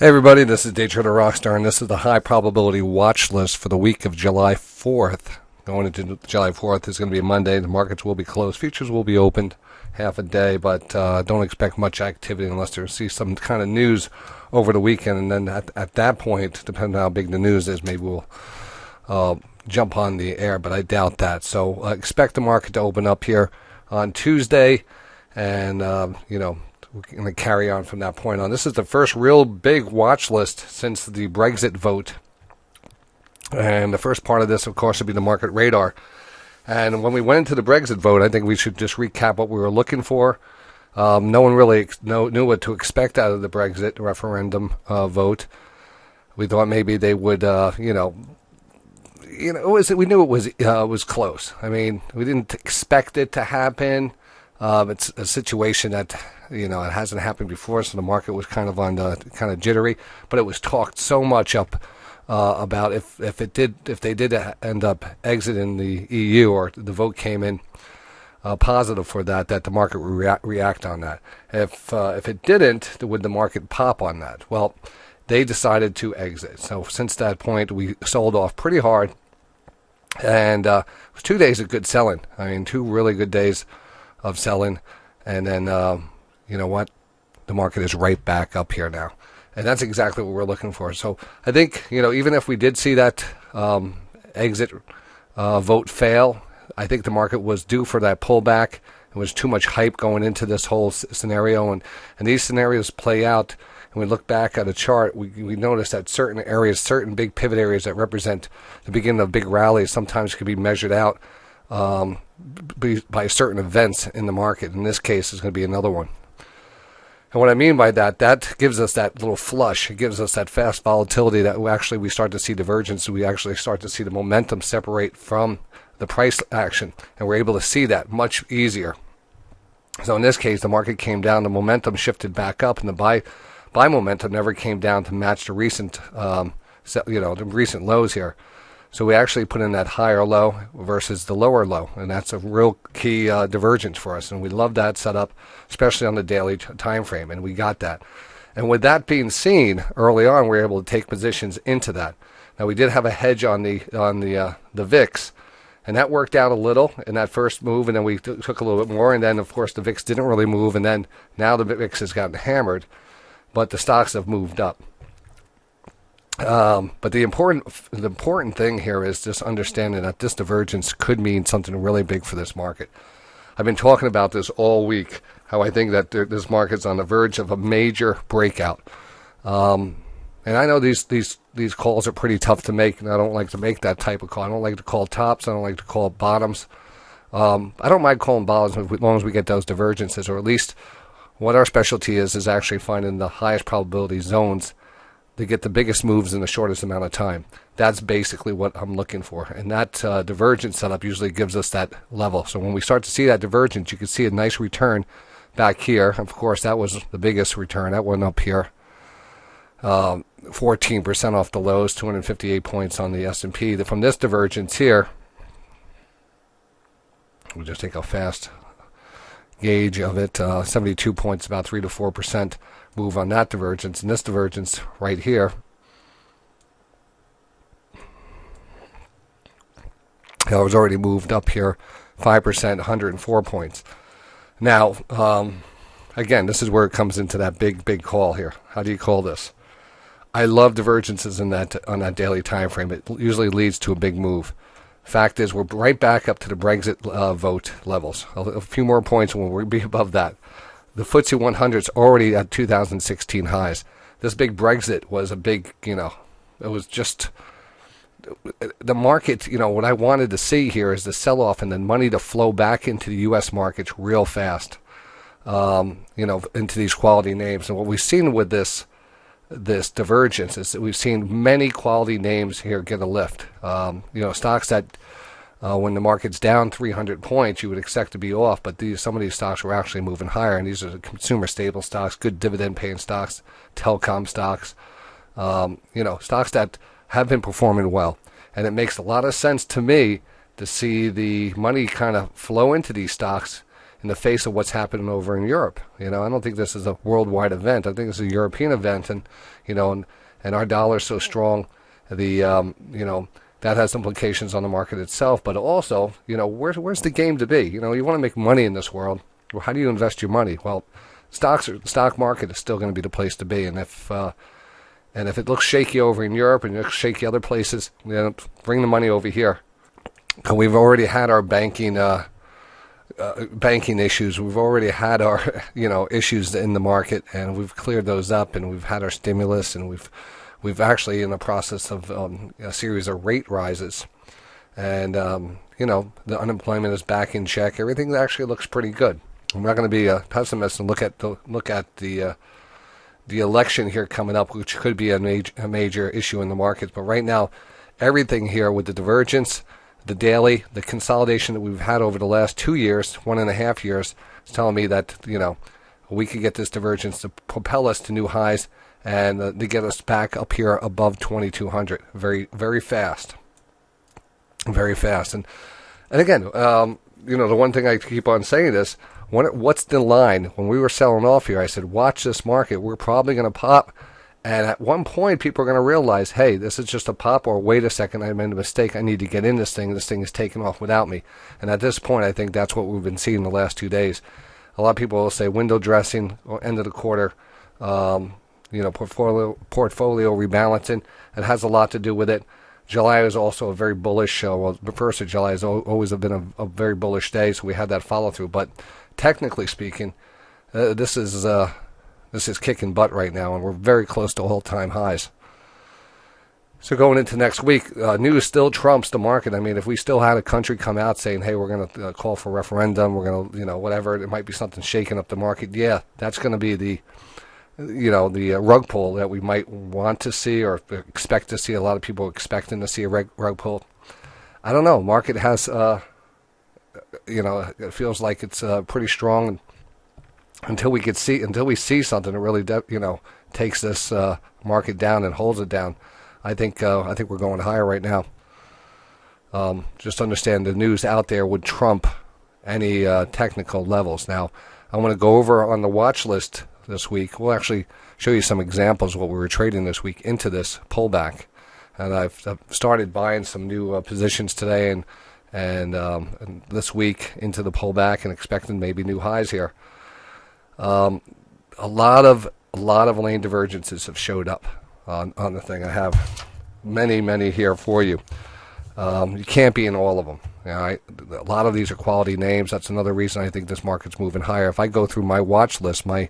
Hey everybody, this is DayTraderRockStar, and this is the high probability watch list for the week of July 4th. Going into July 4th is going to be a Monday. The markets will be closed. Futures will be opened half a day, but don't expect much activity unless there see some kind of news over the weekend. And then at that point, depending on how big the news is, maybe we'll jump on the air, but I doubt that. So expect the market to open up here on Tuesday, and we're going to carry on from that point on. This is the first real big watch list since the Brexit vote. And the first part of this, of course, would be the market radar. And when we went into the Brexit vote, I think we should just recap what we were looking for. No one really knew what to expect out of the Brexit referendum vote. We thought maybe they would, we knew it was close. I mean, we didn't expect it to happen. It's a situation that, it hasn't happened before, so the market was kind of jittery. But it was talked so much up about if they did end up exiting the EU, or the vote came in positive for that the market would react on that. If it didn't, would the market pop on that? Well, they decided to exit. So since that point, we sold off pretty hard, and it was 2 days of good selling. I mean, 2 really good days of selling, and then you know what, the market is right back up here now, and that's exactly what we're looking for. So I think, even if we did see that exit vote fail, I think the market was due for that pullback. It was too much hype going into this whole scenario, and these scenarios play out. And we look back at a chart, we notice that certain areas, certain big pivot areas that represent the beginning of big rallies, sometimes can be measured out by certain events in the market. In this case, is going to be another one. And what I mean by that gives us that little flush. It gives us that fast volatility that we start to see divergence. We actually start to see the momentum separate from the price action, and we're able to see that much easier. So in this case, the market came down, the momentum shifted back up, and the buy momentum never came down to match the recent, the recent lows here. So we actually put in that higher low versus the lower low, and that's a real key divergence for us. And we love that setup, especially on the daily time frame, and we got that. And with that being seen early on, we were able to take positions into that. Now we did have a hedge on the VIX, and that worked out a little in that first move, and then we took a little bit more, and then of course the VIX didn't really move, and then now the VIX has gotten hammered, but the stocks have moved up. But the important thing here is just understanding that this divergence could mean something really big for this market. I've been talking about this all week, how I think that this market's on the verge of a major breakout. And I know these calls are pretty tough to make, and I don't like to make that type of call. I don't like to call tops. I don't like to call bottoms. I don't mind calling bottoms as long as we get those divergences, or at least what our specialty is actually finding the highest probability zones to get the biggest moves in the shortest amount of time. That's basically what I'm looking for. And that divergence setup usually gives us that level. So when we start to see that divergence, you can see a nice return back here. Of course, that was the biggest return. That one up here. 14% off the lows, 258 points on the S&P. From this divergence here, we'll just take a fast gauge of it. 72 points, about 3 to 4% move on that divergence. And this divergence right here, it was already moved up here 5%, 104 points. Now, again, this is where it comes into that big call here. How do you call this? I love divergences on that daily time frame. It usually leads to a big move. Fact is, we're right back up to the Brexit vote levels. A few more points and we'll be above that. The FTSE 100 is already at 2016 highs. This big Brexit was a big, it was just the market. What I wanted to see here is the sell-off and the money to flow back into the U.S. markets real fast, into these quality names. And what we've seen with this divergence is that we've seen many quality names here get a lift. Stocks that when the market's down 300 points, you would expect to be off, but some of these stocks were actually moving higher, and these are the consumer staple stocks, good dividend-paying stocks, telecom stocks, stocks that have been performing well. And it makes a lot of sense to me to see the money kind of flow into these stocks in the face of what's happening over in Europe. I don't think this is a worldwide event. I think it's a European event, and and our dollar's so strong, that has implications on the market itself. But also, where's the game to be? You want to make money in this world. Well, how do you invest your money? Well, stock market is still going to be the place to be, and if it looks shaky over in Europe and it looks shaky other places, bring the money over here. And we've already had our banking issues. We've already had our issues in the market, and we've cleared those up, and we've had our stimulus, and we've actually in the process of a series of rate rises, and the unemployment is back in check. Everything actually looks pretty good. I'm not going to be a pessimist and look at the election here coming up, which could be a major issue in the markets. But right now, everything here with the divergence, the daily, the consolidation that we've had over the last 2 years, 1.5 years, is telling me that we could get this divergence to propel us to new highs and to get us back up here above 2,200 very, very fast, very fast. And again, the one thing I keep on saying is, what's the line? When we were selling off here, I said, watch this market. We're probably going to pop. And at one point, people are going to realize, hey, this is just a pop, or wait a second, I made a mistake. I need to get in this thing. This thing is taking off without me. And at this point, I think that's what we've been seeing the last 2 days. A lot of people will say window dressing or end of the quarter, portfolio rebalancing. It has a lot to do with it. July is also a very bullish. The 1st of July has always been a very bullish day, so we had that follow through. But technically speaking, this is kicking butt right now, and we're very close to all-time highs. So going into next week, news still trumps the market. I mean, if we still had a country come out saying, hey, we're going to call for a referendum, we're going to, whatever, it might be something shaking up the market. Yeah, that's going to be the rug pull that we might want to see or expect to see. A lot of people expecting to see a rug pull. I don't know. Market has, it feels like it's pretty strong until we see something that really, takes this market down and holds it down. I think we're going higher right now. Just understand the news out there would trump any technical levels. Now, I want to go over on the watch list this week. We'll actually show you some examples of what we were trading this week into this pullback. And I've started buying some new positions today and this week into the pullback and expecting maybe new highs here. A lot of lane divergences have showed up on the thing. I have many here for you. You can't be in all of them. A lot of these are quality names. That's another reason I think this market's moving higher. If I go through my watch list, my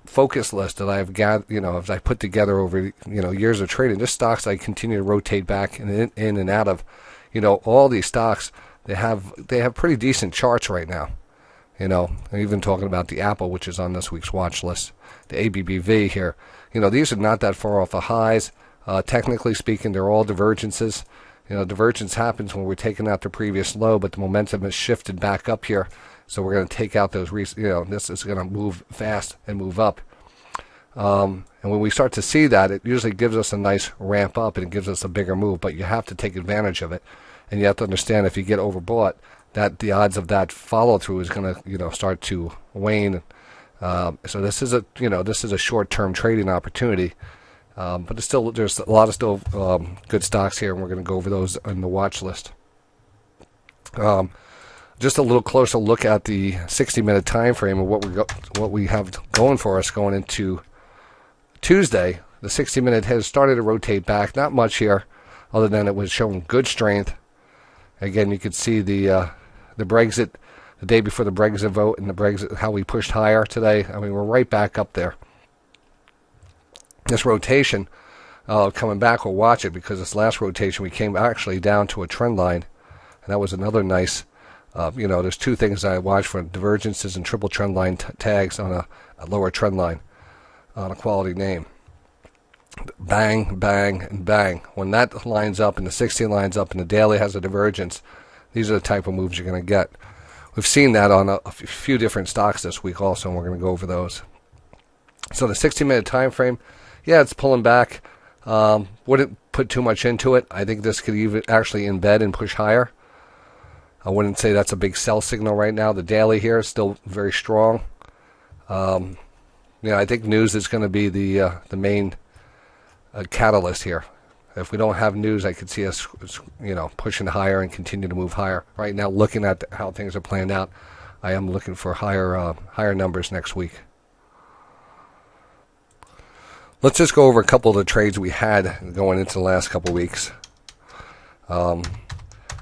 focus list that I've got, as I put together over years of trading, just stocks I continue to rotate back in and out of. All these stocks, they have pretty decent charts right now. I'm even talking about the Apple, which is on this week's watch list, the ABBV here. These are not that far off the highs. Technically speaking, they're all divergences. Divergence happens when we're taking out the previous low, but the momentum has shifted back up here. So we're going to take out those, this is going to move fast and move up. And when we start to see that, it usually gives us a nice ramp up and it gives us a bigger move, but you have to take advantage of it. And you have to understand if you get overbought, that the odds of that follow through is going to, start to wane. So this is a short-term trading opportunity. But there's a lot of good stocks here, and we're going to go over those on the watch list. Just a little closer look at the 60-minute time frame of what we have going for us going into Tuesday. The 60-minute has started to rotate back. Not much here, other than it was showing good strength. Again, you could see the Brexit, the day before the Brexit vote, and the Brexit, how we pushed higher today. I mean, we're right back up there. This rotation, coming back, we'll watch it, because this last rotation we came actually down to a trend line, and that was another nice, there's two things that I watch for: divergences and triple trend line tags on a lower trend line on a quality name. Bang, bang, and bang. When that lines up and the 60 lines up and the daily has a divergence, these are the type of moves you're going to get. We've seen that on a few different stocks this week also, and we're going to go over those. So the 60-minute time frame, yeah, it's pulling back. Wouldn't put too much into it. I think this could even actually embed and push higher. I wouldn't say that's a big sell signal right now. The daily here is still very strong. I think news is going to be the main catalyst here. If we don't have news, I could see us, pushing higher and continue to move higher. Right now, looking at how things are playing out, I am looking for higher numbers next week. Let's just go over a couple of the trades we had going into the last couple of weeks.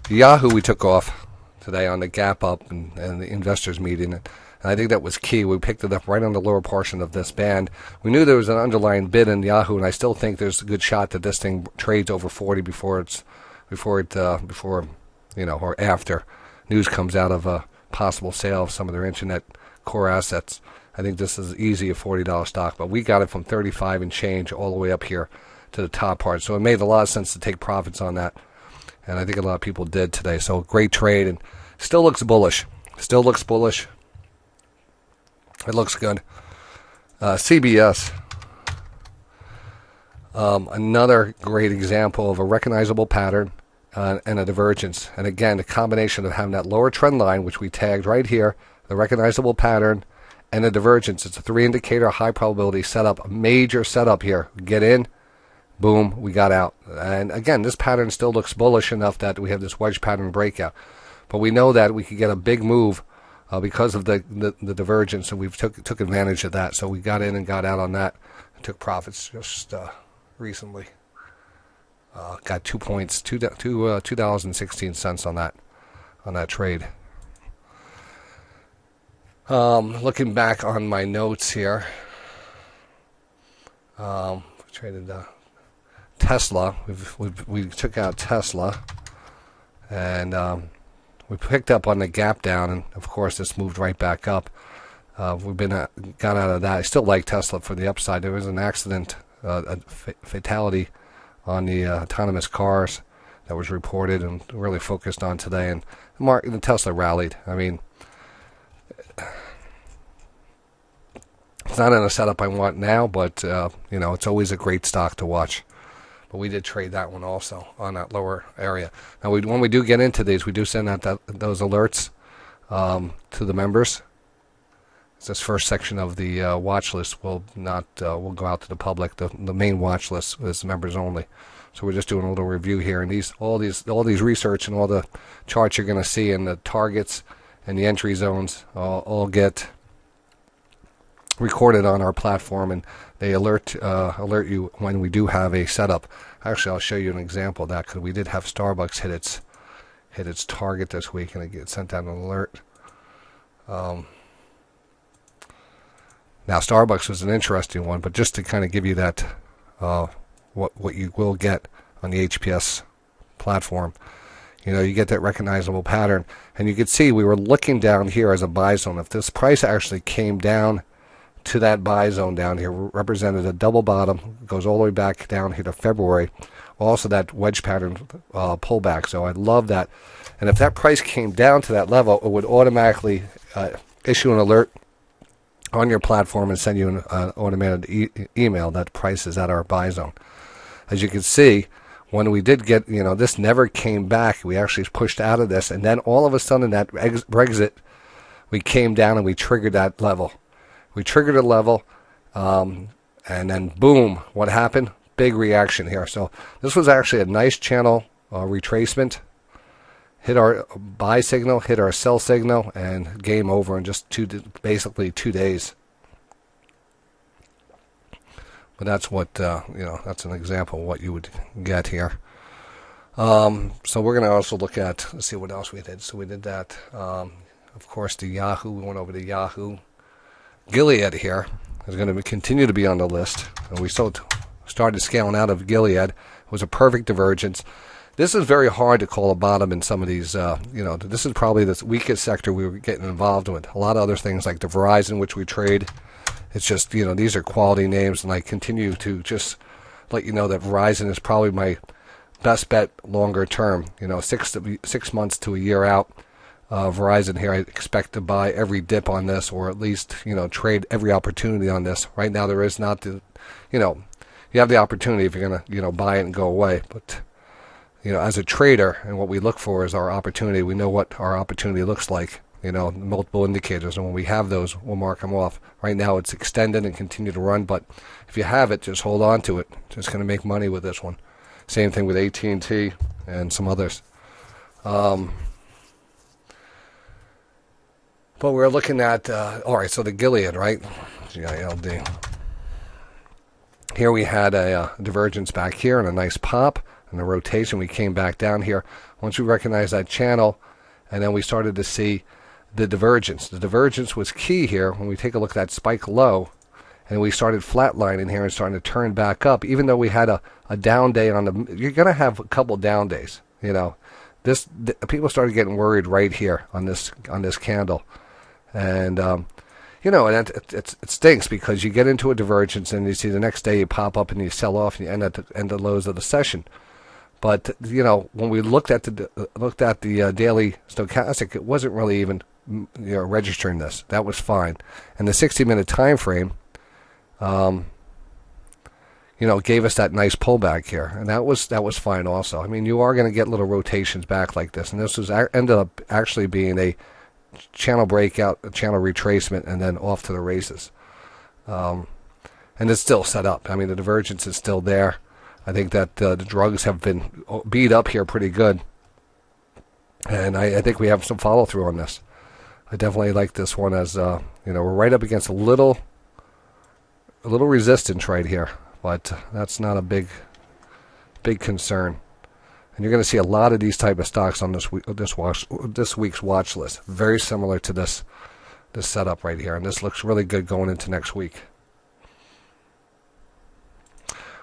Yahoo we took off today on the gap up and the investors meeting. And I think that was key. We picked it up right on the lower portion of this band. We knew there was an underlying bid in Yahoo, and I still think there's a good shot that this thing trades over 40 before or after news comes out of a possible sale of some of their internet core assets. I think this is easy a $40 stock, but we got it from 35 and change all the way up here to the top part. So it made a lot of sense to take profits on that, and I think a lot of people did today. So great trade, and still looks bullish. It looks good. CBS, another great example of a recognizable pattern and a divergence. And again, the combination of having that lower trend line, which we tagged right here, the recognizable pattern, and a divergence. It's a 3-indicator high probability setup, a major setup here. Get in, boom, we got out. And again, this pattern still looks bullish enough that we have this wedge pattern breakout. But we know that we could get a big move because of the divergence, and we took advantage of that. So we got in and got out on that and took profits just recently. Got 2 points, $2.16 on that trade. Looking back on my notes here, traded Tesla. We took out Tesla, and we picked up on the gap down, and of course this moved right back up. We've got out of that. I still like Tesla for the upside. There was an accident, a fatality on the autonomous cars that was reported and really focused on today, and the Tesla rallied. I mean, it's not in a setup I want now, but it's always a great stock to watch. But we did trade that one also on that lower area. Now, when we do get into these, we do send out those alerts to the members. This first section of the watch list will go out to the public. The main watch list is members only. So we're just doing a little review here, and all these research and all the charts you're going to see, and the targets and the entry zones all get recorded on our platform, and they alert you when we do have a setup. Actually, I'll show you an example of that, because we did have Starbucks hit its target this week, and it sent out an alert. Now, Starbucks was an interesting one, but just to kind of give you that, what you will get on the HPS platform, you get that recognizable pattern, and you can see we were looking down here as a buy zone. If this price actually came down to that buy zone down here, represented a double bottom, goes all the way back down here to February, also that wedge pattern pullback. So I love that. And if that price came down to that level, it would automatically issue an alert on your platform and send you an automated email that price is at our buy zone. As you can see, when we did get, this never came back. We actually pushed out of this, and then all of a sudden that Brexit, we came down and we triggered that level. We triggered a level, and then boom, what happened? Big reaction here. So this was actually a nice channel retracement. Hit our buy signal, hit our sell signal, and game over in just basically 2 days. But that's what that's an example of what you would get here. So we're going to also look at, let's see what else we did. So we did that. Of course, the Yahoo. We went over to Yahoo. Gilead here is going to continue to be on the list. And we started scaling out of Gilead. It was a perfect divergence. This is very hard to call a bottom in some of these, this is probably the weakest sector we were getting involved with. A lot of other things like the Verizon, which we trade, it's just, these are quality names, and I continue to just let you know that Verizon is probably my best bet longer term. 6 months to a year out. Verizon here, I expect to buy every dip on this, or at least, trade every opportunity on this. Right now there is not you have the opportunity if you're going to, buy it and go away, but as a trader, and what we look for is our opportunity. We know what our opportunity looks like, multiple indicators, and when we have those, we'll mark them off. Right now it's extended and continue to run, but if you have it, just hold on to it. Just going to make money with this one. Same thing with AT&T and some others. But we're looking at, all right, so the Gilead, right? GILD. Here we had a divergence back here and a nice pop and a rotation. We came back down here. Once we recognized that channel, and then we started to see the divergence. The divergence was key here when we take a look at that spike low, and we started flatlining here and starting to turn back up. Even though we had a down day on the, you're going to have a couple down days. People started getting worried right here on this candle, and and it stinks because you get into a divergence and you see the next day you pop up and you sell off and you end at the end of lows of the session. But when we looked at the daily stochastic, it wasn't really even registering this. That was fine, and the 60-minute time frame, gave us that nice pullback here, and that was fine also. I mean, you are going to get little rotations back like this, and this ended up actually being a channel breakout, a channel retracement, and then off to the races. And it's still set up. I mean, the divergence is still there. I think that the drugs have been beat up here pretty good, and I think we have some follow through on this. I definitely like this one as we're right up against a little resistance right here, but that's not a big concern. And you're going to see a lot of these type of stocks on this week's watch list. Very similar to this setup right here, and this looks really good going into next week.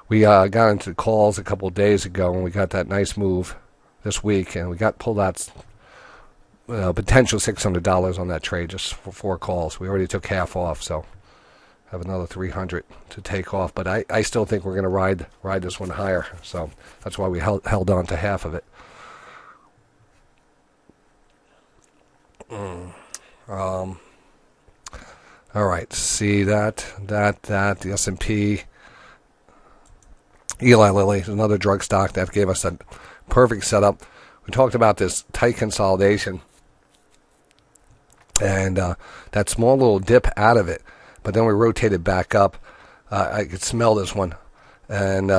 We got into calls a couple of days ago, and we got that nice move this week, and we pulled out potential $600 on that trade just for 4 calls. We already took half off, so have another 300 to take off. But I still think we're going to ride this one higher, so that's why we held on to half of it. All right, see that the S&P. Eli Lilly is another drug stock that gave us a perfect setup. We talked about this tight consolidation and that small little dip out of it, but then we rotated back up. I could smell this one, and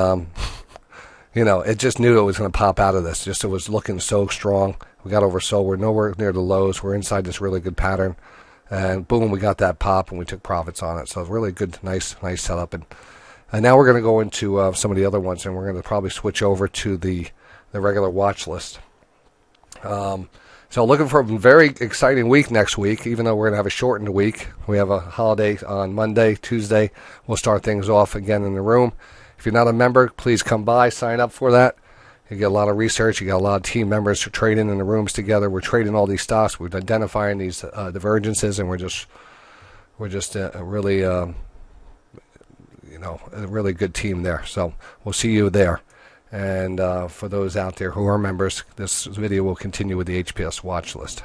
it just knew it was going to pop out of this. It was looking so strong. We got oversold. We're nowhere near the lows. We're inside this really good pattern, and boom, we got that pop, and we took profits on it. So really good, nice setup. And now we're going to go into some of the other ones, and we're going to probably switch over to the regular watch list. So looking for a very exciting week next week, even though we're going to have a shortened week. We have a holiday on Monday. Tuesday, we'll start things off again in the room. If you're not a member, please come by, sign up for that. You get a lot of research. You got a lot of team members who trading in the rooms together. We're trading all these stocks. We're identifying these divergences, and we're just really a really good team there. So we'll see you there. And for those out there who are members, this video will continue with the HPS watch list.